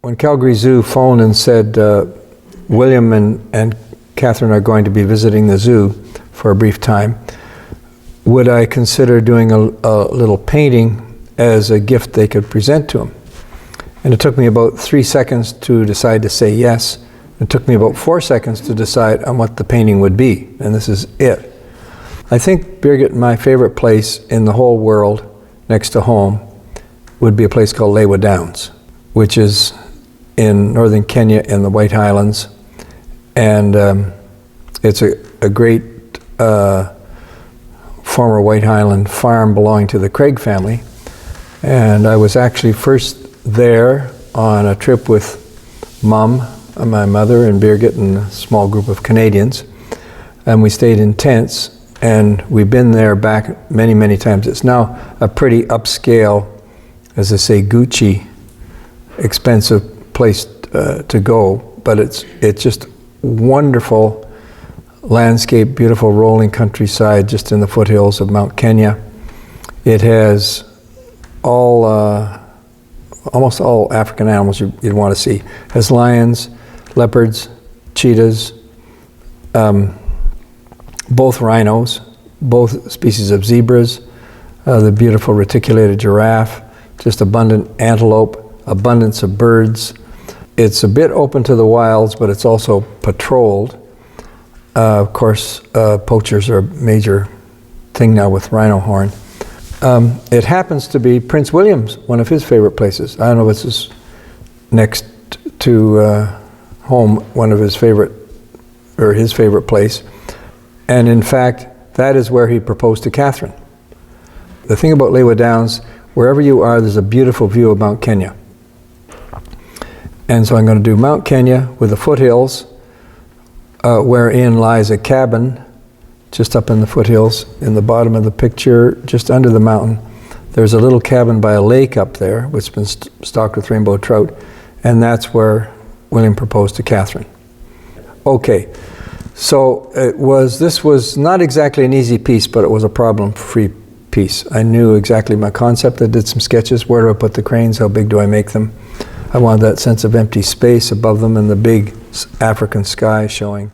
When Calgary Zoo phoned and said William and Katherine are going to be visiting the zoo for a brief time, would I consider doing a little painting as a gift they could present to him? And it took me about 3 seconds to decide to say yes. It took me about 4 seconds to decide on what the painting would be, and this is it. I think, Birgit, my favorite place in the whole world next to home would be a place called Lewa Downs, which is in northern Kenya in the White Highlands, and it's a great former White Highland farm belonging to the Craig family. And I was actually first there on a trip with Mum, my mother, and Birgit, and a small group of Canadians, and we stayed in tents, and we've been there back many, many times. It's now a pretty upscale, as I say, Gucci, expensive place to go, but it's just wonderful landscape, beautiful rolling countryside just in the foothills of Mount Kenya. It has almost all African animals you'd want to see. It has lions, leopards, cheetahs, both rhinos, both species of zebras, the beautiful reticulated giraffe, just abundant antelope, abundance of birds. It's a bit open to the wilds, but it's also patrolled. Of course, poachers are a major thing now with rhino horn. It happens to be Prince William's, one of his favorite places. I don't know if this is next to home, one of his favorite, or his favorite place. And in fact, that is where he proposed to Katherine. The thing about Lewa Downs, wherever you are, there's a beautiful view of Mount Kenya. And so I'm going to do Mount Kenya with the foothills, wherein lies a cabin just up in the foothills. In the bottom of the picture, just under the mountain, there's a little cabin by a lake up there, which has been stocked with rainbow trout, and that's where William proposed to Katherine. Okay, so this was not exactly an easy piece, but it was a problem-free piece. I knew exactly my concept. I did some sketches. Where do I put the cranes? How big do I make them? I wanted that sense of empty space above them and the big African sky showing.